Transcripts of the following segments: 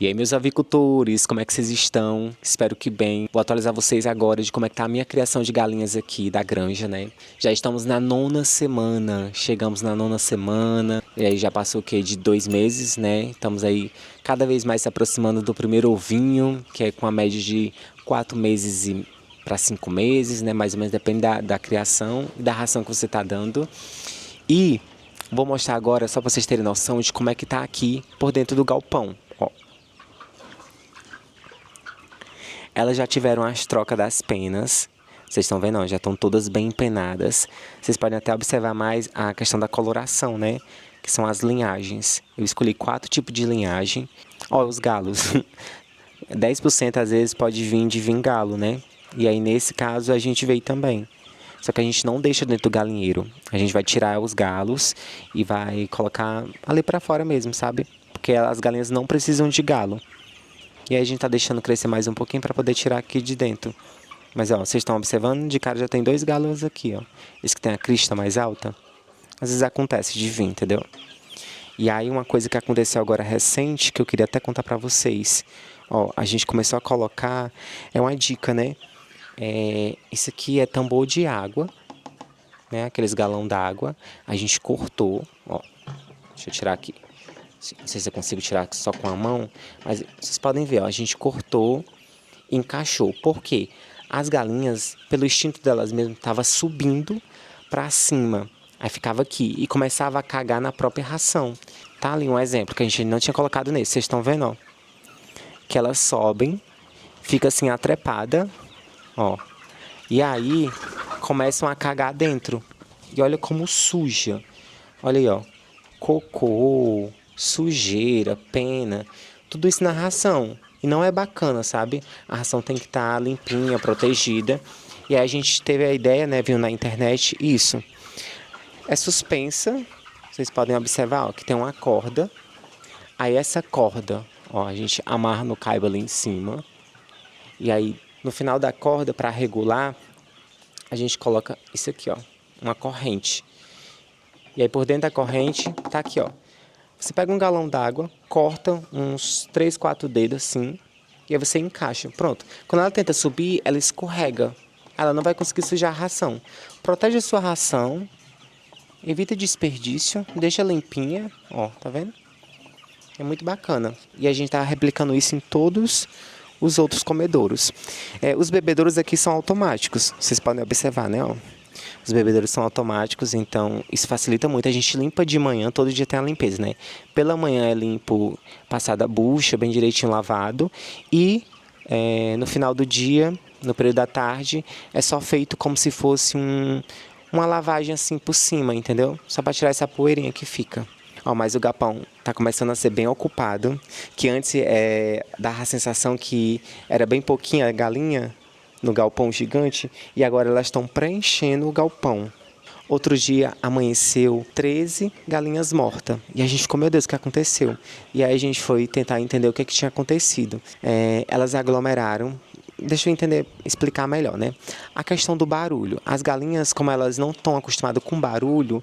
E aí, meus avicultores, como é que vocês estão? Espero que bem. Vou atualizar vocês agora de como é que tá a minha criação de galinhas aqui da granja, né? Já estamos na 9ª semana, chegamos na 9ª semana, e aí já passou o quê? De 2 meses, né? Estamos aí cada vez mais se aproximando do primeiro ovinho, que é com a média de 4 meses para 5 meses, né? Mais ou menos depende da criação e da ração que você tá dando. E vou mostrar agora, só para vocês terem noção de como é que tá aqui por dentro do galpão. Ó. Elas já tiveram as trocas das penas. Vocês estão vendo, ó, já estão todas bem empenadas. Vocês podem até observar mais a questão da coloração, né? Que são as linhagens. Eu escolhi 4 tipos de linhagem. Ó, os galos. 10% às vezes pode vir de vingalo, né? E aí nesse caso a gente veio também. Só que a gente não deixa dentro do galinheiro. A gente vai tirar os galos e vai colocar ali pra fora mesmo, sabe? Porque as galinhas não precisam de galo. E aí a gente tá deixando crescer mais um pouquinho para poder tirar aqui de dentro. Mas ó, vocês estão observando? De cara já tem 2 galos aqui, ó. Esse que tem a crista mais alta. Às vezes acontece de vir, entendeu? E aí uma coisa que aconteceu agora recente, que eu queria até contar para vocês. Ó, a gente começou a colocar, é uma dica, né? Isso aqui é tambor de água, né? Aqueles galão d'água. A gente cortou, ó. Deixa eu tirar aqui. Não sei se eu consigo tirar só com a mão, mas vocês podem ver, ó, a gente cortou e encaixou. Por quê? As galinhas, pelo instinto delas mesmo, estavam subindo para cima. Aí ficava aqui e começava a cagar na própria ração. Tá ali um exemplo que a gente não tinha colocado nesse. Vocês estão vendo, ó? Que elas sobem, fica assim a trepada, ó. E aí começam a cagar dentro. E olha como suja. Olha aí, ó. Cocô, sujeira, pena, tudo isso na ração. E não é bacana, sabe? A ração tem que estar limpinha, protegida. E aí a gente teve a ideia, né, viu na internet, isso. É suspensa, vocês podem observar, ó, que tem uma corda. Aí essa corda, ó, a gente amarra no cabo ali em cima. E aí no final da corda, para regular, a gente coloca isso aqui, ó, uma corrente. E aí por dentro da corrente tá aqui, ó. Você pega um galão d'água, corta uns 3, 4 dedos assim, e aí você encaixa. Pronto. Quando ela tenta subir, ela escorrega. Ela não vai conseguir sujar a ração. Protege a sua ração, evita desperdício, deixa limpinha. Ó, tá vendo? É muito bacana. E a gente tá replicando isso em todos os outros comedouros. Os bebedouros aqui são automáticos. Vocês podem observar, né? Ó. Os bebedouros são automáticos, então isso facilita muito. A gente limpa de manhã, todo dia tem a limpeza, né? Pela manhã é limpo, passada a bucha, bem direitinho lavado. E no final do dia, no período da tarde, é só feito como se fosse uma lavagem assim por cima, entendeu? Só para tirar essa poeirinha que fica. Ó, mas o galpão tá começando a ser bem ocupado, que antes dava a sensação que era bem pouquinha a galinha no galpão gigante, e agora elas estão preenchendo o galpão. Outro dia amanheceu 13 galinhas mortas. E a gente ficou, meu Deus, o que aconteceu? E aí a gente foi tentar entender o que tinha acontecido. Elas aglomeraram. Deixa eu explicar melhor, né? A questão do barulho. As galinhas, como elas não estão acostumadas com barulho,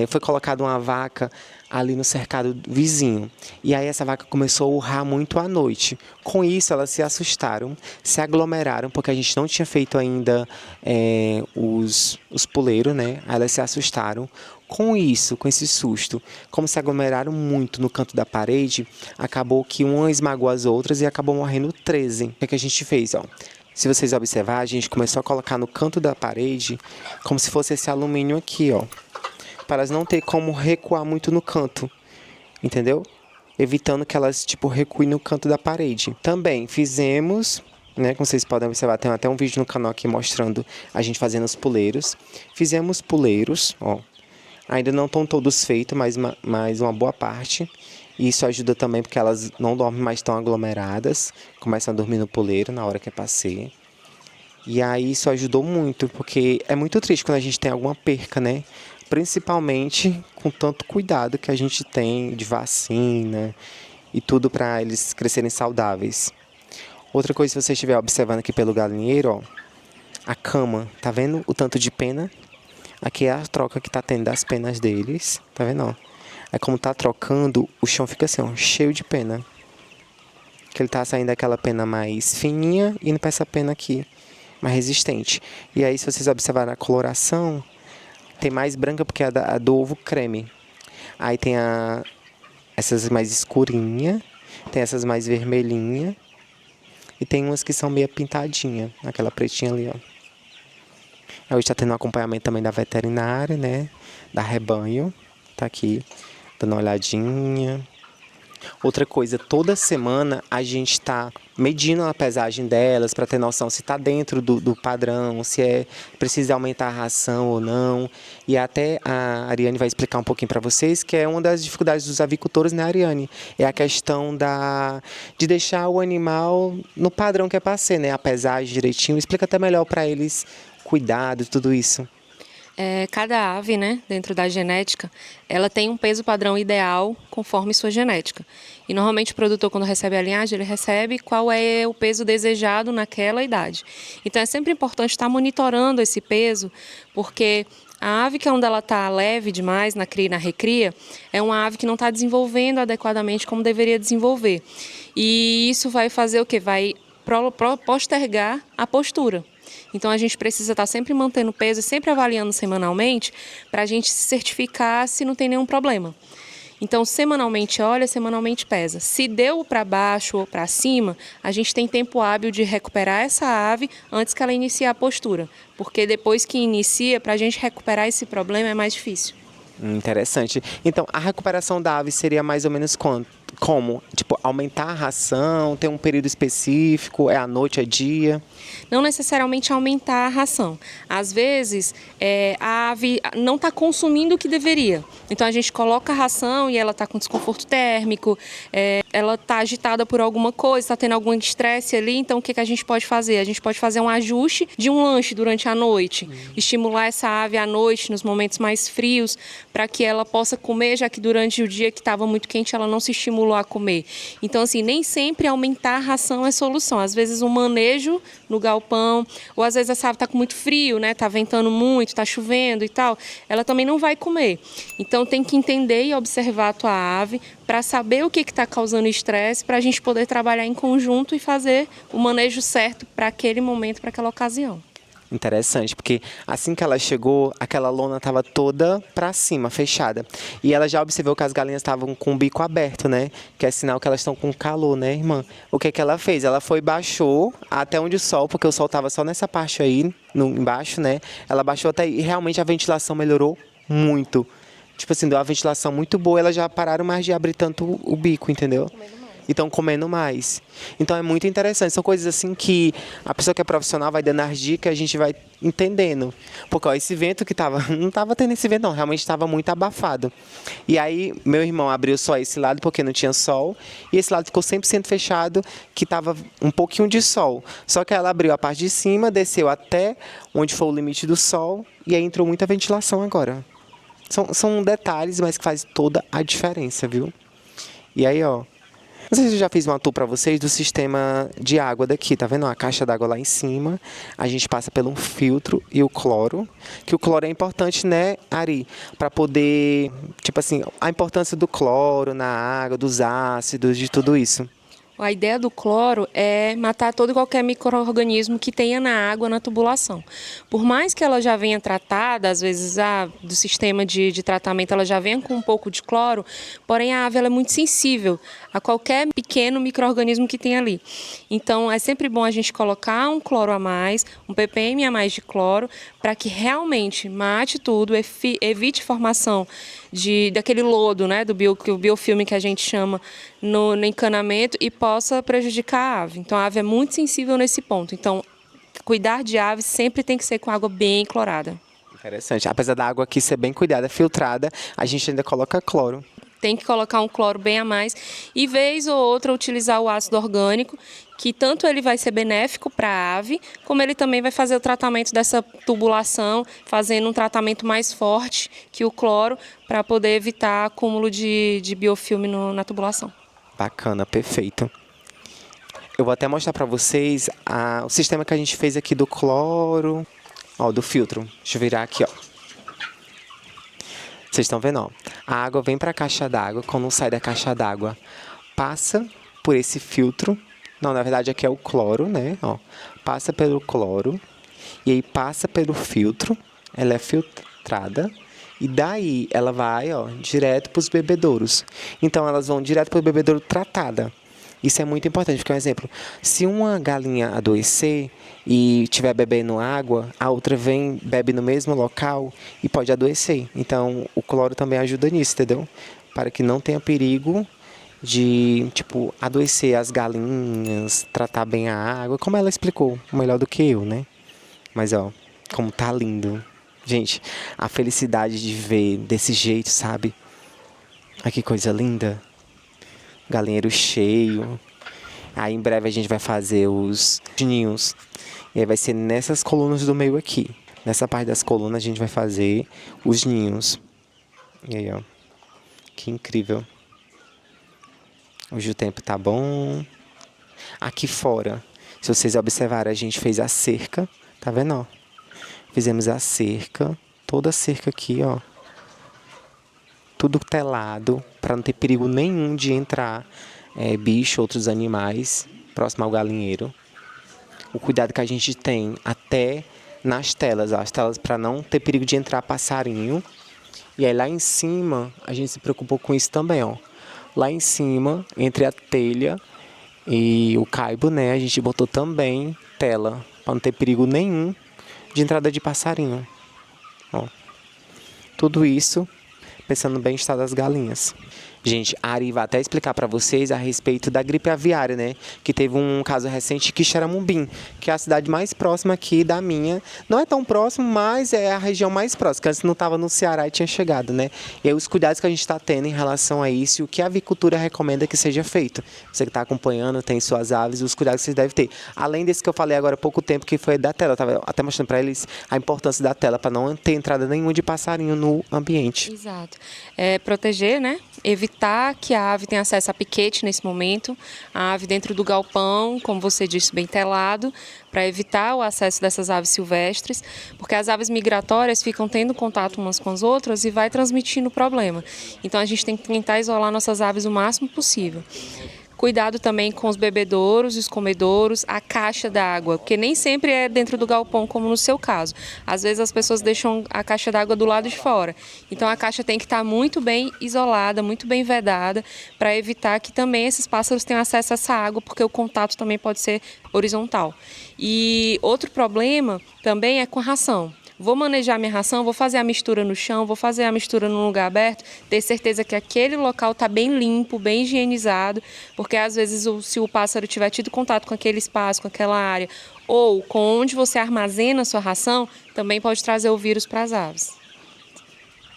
foi colocada uma vaca ali no cercado vizinho. E aí essa vaca começou a urrar muito à noite. Com isso, elas se assustaram, se aglomeraram, porque a gente não tinha feito ainda os puleiros, né? Aí elas se assustaram. Com isso, com esse susto, como se aglomeraram muito no canto da parede, acabou que uma esmagou as outras e acabou morrendo 13. O que a gente fez, ó? Se vocês observarem, a gente começou a colocar no canto da parede, como se fosse esse alumínio aqui, ó. Para elas não ter como recuar muito no canto, entendeu? Evitando que elas, recuem no canto da parede. Também fizemos, né, como vocês podem observar, tem até um vídeo no canal aqui mostrando a gente fazendo os puleiros. Fizemos puleiros, ó. Ainda não estão todos feitos, mas uma boa parte. E isso ajuda também porque elas não dormem mais tão aglomeradas. Começam a dormir no puleiro na hora que é pra ser. E aí isso ajudou muito, porque é muito triste quando a gente tem alguma perca, né? Principalmente com tanto cuidado que a gente tem de vacina e tudo para eles crescerem saudáveis. Outra coisa, se você estiver observando aqui pelo galinheiro, ó, a cama, tá vendo o tanto de pena? Aqui é a troca que tá tendo das penas deles, tá vendo? Ó? Aí como tá trocando, o chão fica assim, ó, cheio de pena. que ele tá saindo daquela pena mais fininha e indo para essa pena aqui, mais resistente. E aí, se vocês observarem a coloração, tem mais branca porque é a do ovo creme. Aí tem essas mais escurinha, tem essas mais vermelhinha e tem umas que são meio pintadinha, aquela pretinha ali, ó. Hoje está tendo um acompanhamento também da veterinária, né? Da rebanho, tá aqui, dando uma olhadinha. Outra coisa, toda semana a gente está medindo a pesagem delas para ter noção se está dentro do padrão, se precisa aumentar a ração ou não. E até a Ariane vai explicar um pouquinho para vocês que é uma das dificuldades dos avicultores, né, Ariane? É a questão de deixar o animal no padrão que é para ser, né? A pesagem direitinho. Explica até melhor para eles cuidado e tudo isso. Cada ave, né, dentro da genética, ela tem um peso padrão ideal conforme sua genética. E normalmente o produtor, quando recebe a linhagem, ele recebe qual é o peso desejado naquela idade. Então é sempre importante estar monitorando esse peso, porque a ave que é onde ela está leve demais na cria e na recria, é uma ave que não está desenvolvendo adequadamente como deveria desenvolver. E isso vai fazer o quê? Vai postergar a postura. Então a gente precisa estar sempre mantendo o peso e sempre avaliando semanalmente para a gente se certificar se não tem nenhum problema. Então semanalmente olha, semanalmente pesa. Se deu para baixo ou para cima, a gente tem tempo hábil de recuperar essa ave antes que ela inicie a postura. Porque depois que inicia, para a gente recuperar esse problema é mais difícil. Interessante. Então, a recuperação da ave seria mais ou menos quanto? Como? Tipo, aumentar a ração, tem um período específico, é à noite, é dia? Não necessariamente aumentar a ração. Às vezes, a ave não está consumindo o que deveria. Então, a gente coloca a ração e ela está com desconforto térmico, ela está agitada por alguma coisa, está tendo algum estresse ali. Então, o que a gente pode fazer? A gente pode fazer um ajuste de um lanche durante a noite, estimular essa ave à noite, nos momentos mais frios, para que ela possa comer, já que durante o dia que estava muito quente, ela não se estimulou a comer. Então, assim, nem sempre aumentar a ração é solução. Às vezes, um manejo no galpão, ou às vezes essa ave está com muito frio, né? Está ventando muito, está chovendo e tal, ela também não vai comer. Então, tem que entender e observar a tua ave para saber o que está causando estresse, para a gente poder trabalhar em conjunto e fazer o manejo certo para aquele momento, para aquela ocasião. Interessante, porque assim que ela chegou, aquela lona estava toda para cima, fechada. E ela já observou que as galinhas estavam com o bico aberto, né? Que é sinal que elas estão com calor, né, irmã? O que que ela fez? Ela foi, baixou até onde o sol, porque o sol estava só nessa parte aí, embaixo, né? Ela baixou até aí e realmente a ventilação melhorou muito. Tipo assim, deu uma ventilação muito boa, elas já pararam mais de abrir tanto o bico, entendeu? E estão comendo mais. Então é muito interessante. São coisas assim que a pessoa que é profissional vai dando as dicas e a gente vai entendendo. Porque ó, esse vento que tava, não estava tendo esse vento não, realmente estava muito abafado. E aí meu irmão abriu só esse lado porque não tinha sol. E esse lado ficou 100% fechado, que estava um pouquinho de sol. Só que ela abriu a parte de cima, desceu até onde foi o limite do sol. E aí entrou muita ventilação agora. São detalhes, mas que faz toda a diferença, viu? E aí, ó. Não sei se eu já fiz uma tour para vocês do sistema de água daqui, tá vendo? A caixa d'água lá em cima, a gente passa pelo filtro e o cloro, que o cloro é importante, né, Ari? Para poder, tipo assim, a importância do cloro na água, dos ácidos, de tudo isso. A ideia do cloro é matar todo e qualquer micro-organismo que tenha na água, na tubulação. Por mais que ela já venha tratada, às vezes do sistema de tratamento ela já venha com um pouco de cloro, porém a ave ela é muito sensível a qualquer pequeno micro-organismo que tem ali. Então é sempre bom a gente colocar um cloro a mais, um ppm a mais de cloro, para que realmente mate tudo, evite formação daquele lodo, né, o biofilme que a gente chama no encanamento e possa prejudicar a ave. Então a ave é muito sensível nesse ponto. Então cuidar de aves sempre tem que ser com água bem clorada. Interessante. Apesar da água aqui ser bem cuidada, filtrada, a gente ainda coloca cloro. Tem que colocar um cloro bem a mais e, vez ou outra, utilizar o ácido orgânico, que tanto ele vai ser benéfico para a ave, como ele também vai fazer o tratamento dessa tubulação, fazendo um tratamento mais forte que o cloro, para poder evitar acúmulo de biofilme na tubulação. Bacana, perfeito. Eu vou até mostrar para vocês o sistema que a gente fez aqui do cloro, ó, do filtro. Deixa eu virar aqui, ó. Vocês estão vendo, ó. A água vem para a caixa d'água, quando sai da caixa d'água, passa por esse filtro Não, na verdade aqui é o cloro, né? Ó, passa pelo cloro e aí passa pelo filtro, ela é filtrada e daí ela vai, ó, direto para os bebedouros. Então elas vão direto para o bebedouro tratada. Isso é muito importante, porque, um exemplo, se uma galinha adoecer e estiver bebendo água, a outra vem, bebe no mesmo local e pode adoecer. Então, o cloro também ajuda nisso, entendeu? Para que não tenha perigo de, tipo, adoecer as galinhas, tratar bem a água, como ela explicou, melhor do que eu, né? Mas, ó, como tá lindo. Gente, a felicidade de ver desse jeito, sabe? Ai, que coisa linda. Galinheiro cheio. Aí em breve a gente vai fazer os ninhos. E aí vai ser nessas colunas do meio aqui. Nessa parte das colunas a gente vai fazer os ninhos. E aí, ó. Que incrível. Hoje o tempo tá bom. Aqui fora, se vocês observarem, a gente fez a cerca. Tá vendo, ó? Fizemos a cerca. Toda a cerca aqui, ó. Tudo telado, para não ter perigo nenhum de entrar bicho, outros animais, próximo ao galinheiro. O cuidado que a gente tem até nas telas, ó, as telas para não ter perigo de entrar passarinho. E aí lá em cima, a gente se preocupou com isso também, ó. Lá em cima, entre a telha e o caibo, né, a gente botou também tela, para não ter perigo nenhum de entrada de passarinho. Ó. Tudo isso pensando no bem-estar das galinhas. Gente, a Ari vai até explicar para vocês a respeito da gripe aviária, né? Que teve um caso recente em Quixeramobim, que é a cidade mais próxima aqui da minha. Não é tão próximo, mas é a região mais próxima, que antes não estava no Ceará e tinha chegado, né? E aí os cuidados que a gente está tendo em relação a isso e o que a avicultura recomenda que seja feito. Você que está acompanhando, tem suas aves, os cuidados que vocês devem ter. Além desse que eu falei agora há pouco tempo, que foi da tela. Eu estava até mostrando para eles a importância da tela, para não ter entrada nenhuma de passarinho no ambiente. Exato. Proteger, né? Evitar que a ave tenha acesso a piquete nesse momento, a ave dentro do galpão, como você disse, bem telado, para evitar o acesso dessas aves silvestres, porque as aves migratórias ficam tendo contato umas com as outras e vai transmitindo o problema. Então a gente tem que tentar isolar nossas aves o máximo possível. Cuidado também com os bebedouros, os comedouros, a caixa d'água, porque nem sempre é dentro do galpão, como no seu caso. Às vezes as pessoas deixam a caixa d'água do lado de fora. Então a caixa tem que estar muito bem isolada, muito bem vedada, para evitar que também esses pássaros tenham acesso a essa água, porque o contato também pode ser horizontal. E outro problema também é com a ração. Vou manejar minha ração, vou fazer a mistura no chão, vou fazer a mistura num lugar aberto, ter certeza que aquele local está bem limpo, bem higienizado, porque às vezes se o pássaro tiver tido contato com aquele espaço, com aquela área, ou com onde você armazena a sua ração, também pode trazer o vírus para as aves.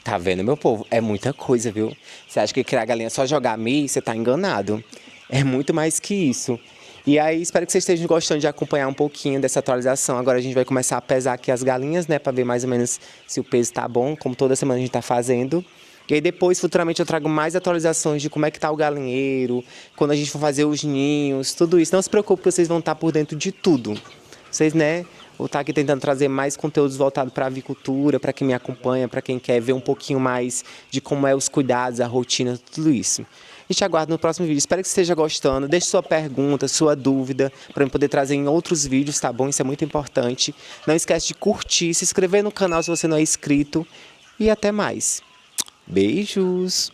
Tá vendo, meu povo? É muita coisa, viu? Você acha que criar galinha é só jogar milho? Você tá enganado. É muito mais que isso. E aí, espero que vocês estejam gostando de acompanhar um pouquinho dessa atualização. Agora a gente vai começar a pesar aqui as galinhas, né? Para ver mais ou menos se o peso tá bom, como toda semana a gente tá fazendo. E aí depois, futuramente, eu trago mais atualizações de como é que tá o galinheiro, quando a gente for fazer os ninhos, tudo isso. Não se preocupe que vocês vão estar por dentro de tudo. Vocês, né? Vou estar aqui tentando trazer mais conteúdos voltados para a avicultura, para quem me acompanha, para quem quer ver um pouquinho mais de como é os cuidados, a rotina, tudo isso. E te aguardo no próximo vídeo. Espero que você esteja gostando. Deixe sua pergunta, sua dúvida, para eu poder trazer em outros vídeos, tá bom? Isso é muito importante. Não esquece de curtir, se inscrever no canal se você não é inscrito. E até mais. Beijos!